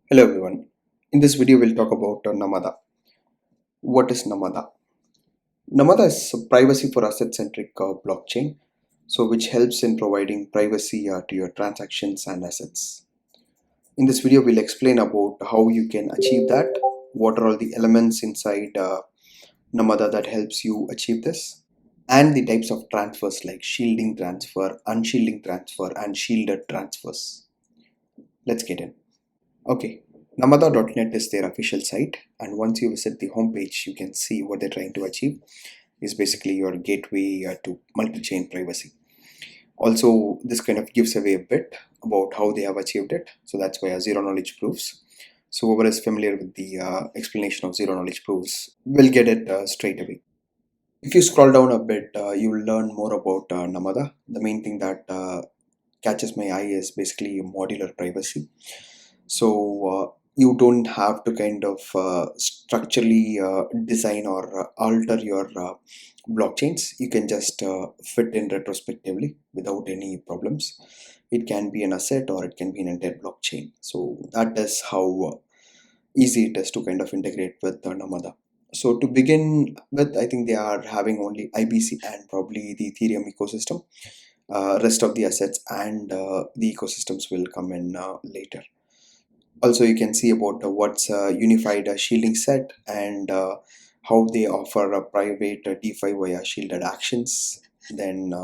Hello everyone. In this video we'll talk about Namada. What is Namada? Namada is a privacy for asset-centric blockchain, so which helps in providing privacy to your transactions and assets. In this video we'll explain about how you can achieve that, what are all the elements inside Namada that helps you achieve this, and the types of transfers like shielding transfer, unshielding transfer, and shielded transfers. Let's get in. Okay, Namada.net is their official site, and once you visit the homepage, you can see what they're trying to achieve is basically your gateway to multi-chain privacy. Also, this kind of gives away a bit about how they have achieved it, so that's why zero knowledge proofs. So whoever is familiar with the explanation of zero knowledge proofs will get it straight away. If you scroll down a bit, you will learn more about Namada. The main thing that catches my eye is basically modular privacy. So you don't have to kind of structurally design or alter your blockchains. You can just fit in retrospectively without any problems. It can be an asset or it can be an entire blockchain. So that is how easy it is to kind of integrate with Namada. So to begin with, I think they are having only IBC and probably the Ethereum ecosystem. Rest of the assets and the ecosystems will come in later. Also, you can see about what's a unified shielding set and how they offer a private DeFi via shielded actions. Then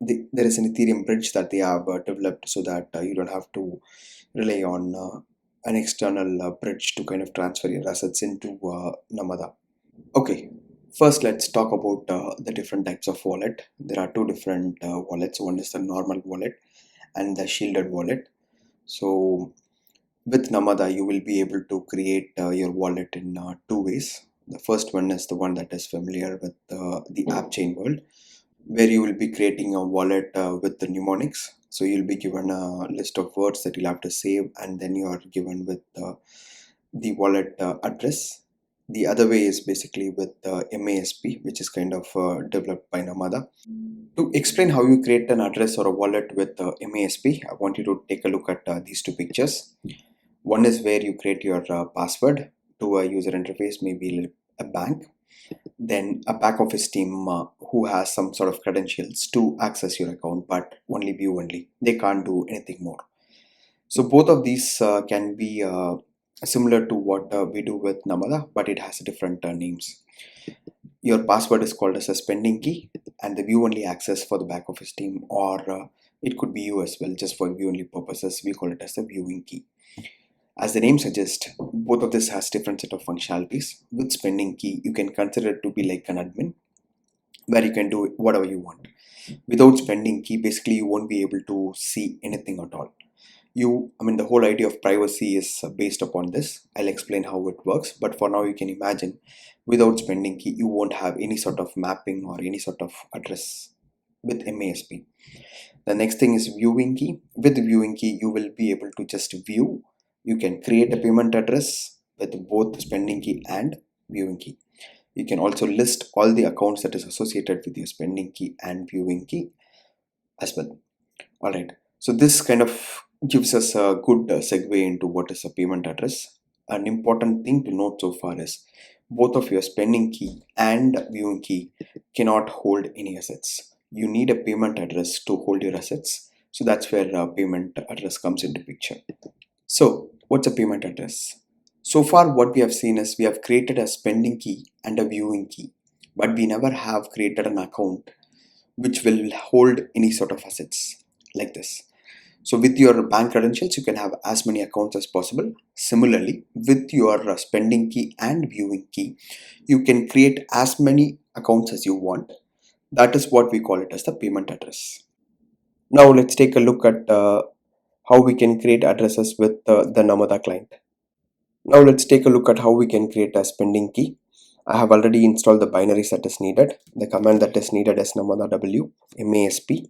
there is an Ethereum bridge that they have developed so that you don't have to rely on an external bridge to kind of transfer your assets into Namada. Okay, first let's talk about the different types of wallet. There are two different wallets. One is the normal wallet and the shielded wallet. So with Namada, you will be able to create your wallet in two ways. The first one is the one that is familiar with the app chain world, where you will be creating a wallet with the mnemonics. So you'll be given a list of words that you'll have to save, and then you are given with the wallet address. The other way is basically with MASP, which is kind of developed by Namada. To explain how you create an address or a wallet with MASP, I want you to take a look at these two pictures. One is where you create your password to a user interface, maybe a bank. Then a back office team who has some sort of credentials to access your account, but only view only. They can't do anything more. So both of these can be similar to what we do with Namada, but it has different names. Your password is called as a spending key, and the view only access for the back office team, or it could be you as well, just for view only purposes. We call it as the viewing key. As the name suggests, both of this has different set of functionalities. With spending key, you can consider it to be like an admin, where you can do whatever you want. Without spending key, basically you won't be able to see anything at all. The whole idea of privacy is based upon this. I'll explain how it works, but for now you can imagine without spending key, you won't have any sort of mapping or any sort of address with MASP. The next thing is viewing key. With viewing key, you will be able to just view. You can create a payment address with both spending key and viewing key. You can also list all the accounts that is associated with your spending key and viewing key as well. Alright, so this kind of gives us a good segue into what is a payment address. An important thing to note so far is both of your spending key and viewing key cannot hold any assets. You need a payment address to hold your assets. So that's where payment address comes into picture. So what's a payment address? So far what we have seen is we have created a spending key and a viewing key, but we never have created an account which will hold any sort of assets like this. So with your bank credentials, you can have as many accounts as possible. Similarly, with your spending key and viewing key, you can create as many accounts as you want. That is what we call it as the payment address. Now let's take a look at how we can create addresses with the Namada client. Now let's take a look at how we can create a spending key. I have already installed the binaries that is needed. The command that is needed is namada w masp.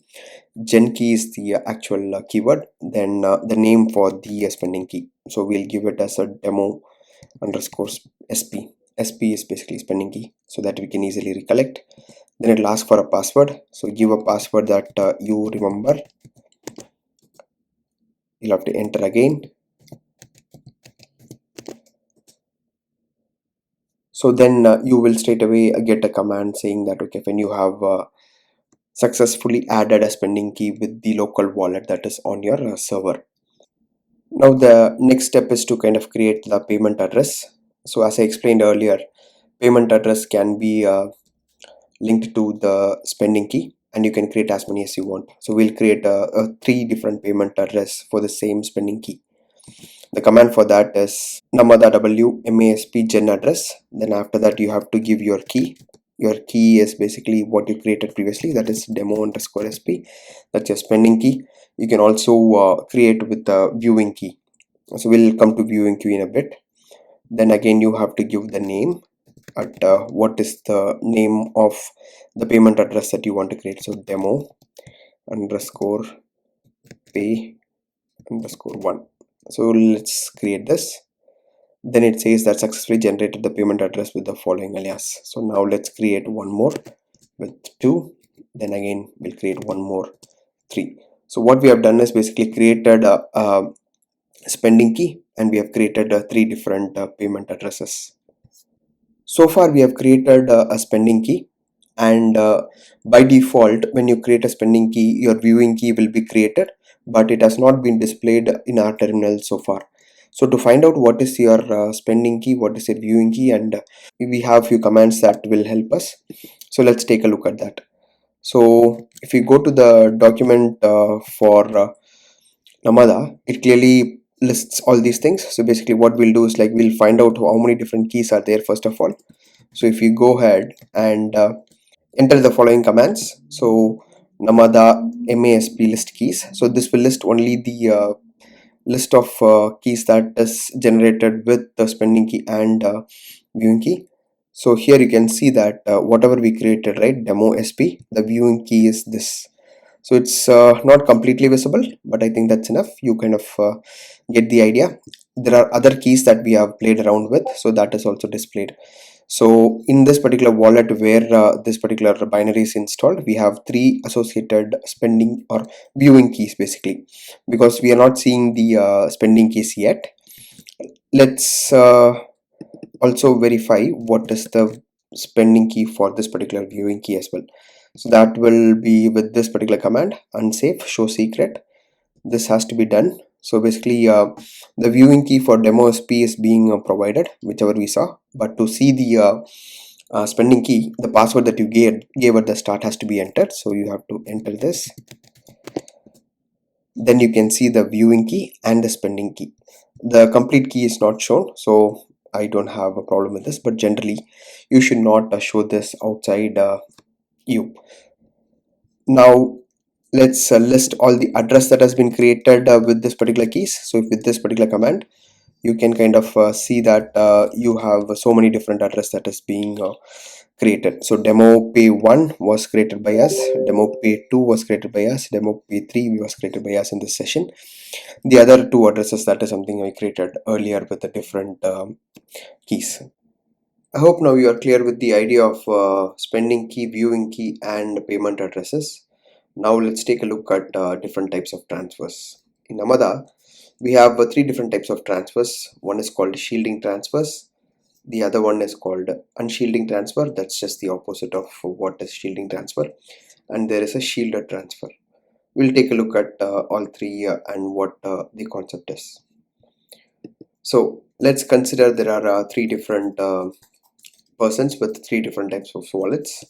Gen key is the actual keyword, then the name for the spending key. So we'll give it as a demo underscore sp. Sp is basically spending key so that we can easily recollect. Then it'll ask for a password. So give a password that you remember. You'll have to enter again. So then you will straight away get a command saying that okay, when you have successfully added a spending key with the local wallet that is on your server. Now the next step is to kind of create the payment address. So as I explained earlier, payment address can be linked to the spending key, and you can create as many as you want. So we'll create a three different payment address for the same spending key. The command for that is namada masp gen address. Then after that you have to give your key. Your key is basically what you created previously, that is demo underscore sp. That's your spending key. You can also create with the viewing key. So we'll come to viewing key in a bit. Then again you have to give the name at what is the name of the payment address that you want to create. So demo underscore pay underscore one. So let's create this. Then it says that successfully generated the payment address with the following alias. So now let's create one more with 2. Then again we'll create one more 3. So what we have done is basically created a spending key, and we have created 3 different payment addresses. So far we have created a spending key, and by default when you create a spending key, your viewing key will be created, but it has not been displayed in our terminal so far. So to find out what is your spending key, what is your viewing key, and we have few commands that will help us. So let's take a look at that. So if you go to the document for Namada, it clearly lists all these things. So basically what we'll do is like we'll find out how many different keys are there first of all. So if you go ahead and enter the following commands. So Namada masp list keys. So this will list only the list of keys that is generated with the spending key and viewing key. So here you can see that whatever we created, right, demo sp, the viewing key is this. So it's not completely visible, but I think that's enough. You kind of get the idea. There are other keys that we have played around with, so that is also displayed. So in this particular wallet where this particular binary is installed, we have 3 associated spending or viewing keys basically, because we are not seeing the spending keys yet. Let's also verify what is the spending key for this particular viewing key as well. So that will be with this particular command, unsafe show secret. This has to be done. So basically the viewing key for demo sp is being provided, whichever we saw, but to see the spending key, the password that you gave at the start has to be entered. So you have to enter this. Then you can see the viewing key and the spending key. The complete key is not shown, so I don't have a problem with this, but generally you should not show this outside you. Now let's list all the address that has been created with this particular keys. So with this particular command, you can kind of see that you have so many different address that is being created. So demo pay1 was created by us, demo pay2 was created by us, demo pay3 was created by us in this session. The other 2 addresses, that is something I created earlier with the different keys. I hope now you are clear with the idea of spending key, viewing key, and payment addresses. Now let's take a look at different types of transfers. In Namada, we have 3 different types of transfers. One is called shielding transfers. The other one is called unshielding transfer. That's just the opposite of what is shielding transfer. And there is a shielded transfer. We'll take a look at all 3 and what the concept is. So let's consider there are 3 different persons with 3 different types of wallets.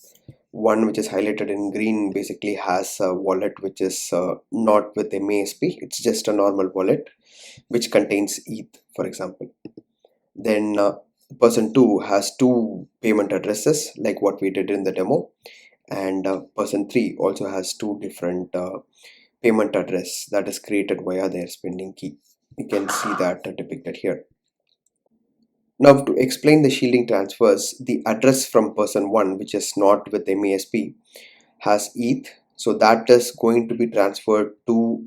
One which is highlighted in green basically has a wallet which is not with MASP. It's just a normal wallet which contains ETH, for example. Then person 2 has 2 payment addresses like what we did in the demo, and person 3 also has 2 different payment address that is created via their spending key. You can see that depicted here. Now to explain the shielding transfers, the address from person 1 which is not with MASP has ETH, so that is going to be transferred to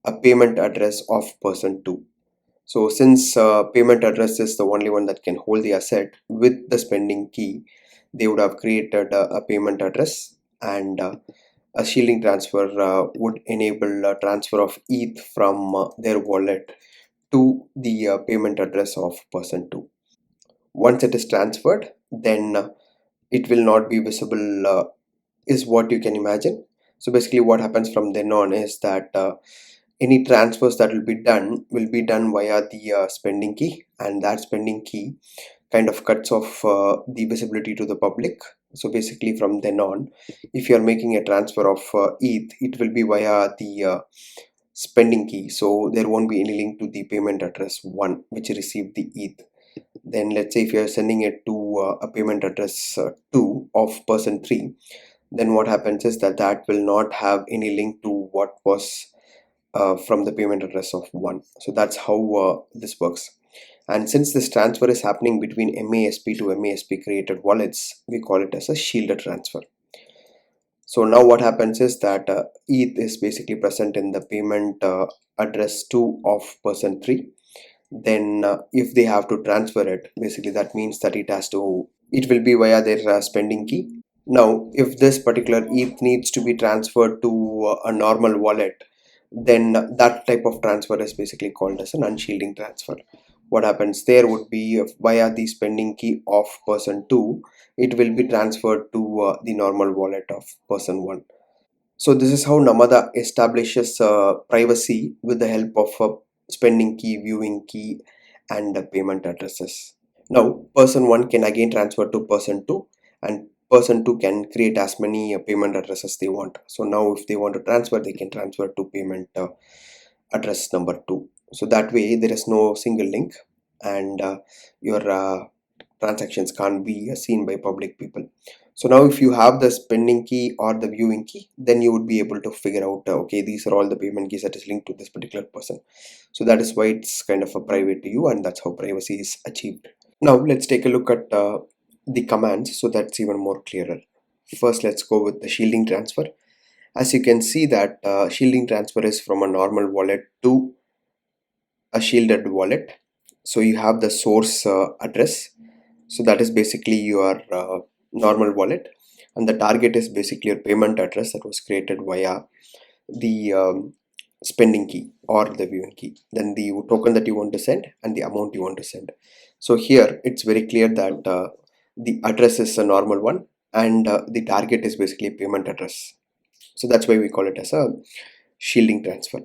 a payment address of person 2. So since payment address is the only one that can hold the asset with the spending key, they would have created a payment address, and a shielding transfer would enable a transfer of ETH from their wallet to the payment address of person 2. Once it is transferred, then it will not be visible, is what you can imagine. So basically what happens from then on is that any transfers that will be done via the spending key, and that spending key kind of cuts off the visibility to the public. So basically from then on, if you are making a transfer of ETH, it will be via the spending key, so there won't be any link to the payment address 1 which received the ETH. Then let's say if you are sending it to a payment address 2 of person 3, then what happens is that that will not have any link to what was from the payment address of 1. So that's how this works. And since this transfer is happening between MASP to MASP created wallets, we call it as a shielded transfer. So now what happens is that ETH is basically present in the payment address 2 of person 3. Then if they have to transfer it, basically that means that it will be via their spending key. Now if this particular ETH needs to be transferred to a normal wallet, then that type of transfer is basically called as an unshielding transfer. What happens there would be via the spending key of person 2, it will be transferred to the normal wallet of person 1. So this is how Namada establishes privacy with the help of a spending key, viewing key, and payment addresses. Now person 1 can again transfer to person 2, and person 2 can create as many payment addresses they want. So now if they want to transfer, they can transfer to payment address number 2. So that way there is no single link, and your transactions can't be seen by public people. So now if you have the spending key or the viewing key, then you would be able to figure out okay, these are all the payment keys that is linked to this particular person. So that is why it's kind of a private to you, and that's how privacy is achieved. Now let's take a look at the commands, so that's even more clearer. First let's go with the shielding transfer. As you can see that shielding transfer is from a normal wallet to a shielded wallet. So you have the source address, so that is basically your normal wallet, and the target is basically your payment address that was created via the spending key or the viewing key, then the token that you want to send and the amount you want to send. So here it's very clear that the address is a normal one, and the target is basically payment address. So that's why we call it as a shielding transfer.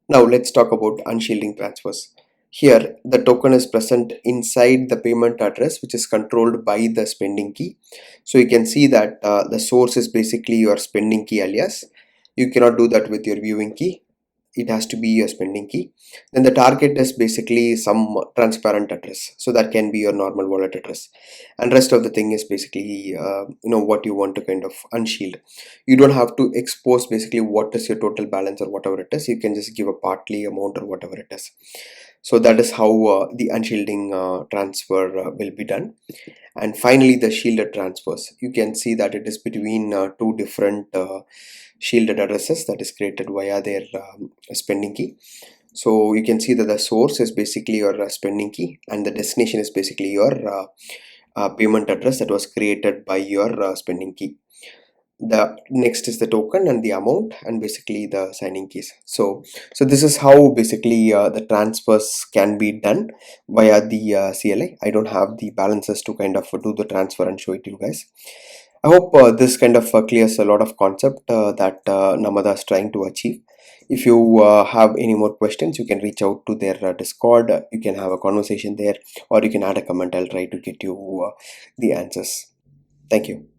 Now let's talk about unshielding transfers. Here the token is present inside the payment address, which is controlled by the spending key. So you can see that the source is basically your spending key alias. You cannot do that with your viewing key. It has to be your spending key. Then the target is basically some transparent address, so that can be your normal wallet address, and rest of the thing is basically what you want to kind of unshield. You don't have to expose basically what is your total balance or whatever it is. You can just give a partly amount or whatever it is. So that is how the unshielding transfer will be done. And finally the shielded transfers, you can see that it is between two different shielded addresses that is created via their spending key. So you can see that the source is basically your spending key, and the destination is basically your payment address that was created by your spending key. The next is the token and the amount, and basically the signing keys. So this is how basically the transfers can be done via the CLI. I don't have the balances to kind of do the transfer and show it to you guys. I hope this kind of clears a lot of concept that Namada is trying to achieve. If you have any more questions, you can reach out to their Discord. You can have a conversation there, or you can add a comment. I'll try to get you the answers. Thank you.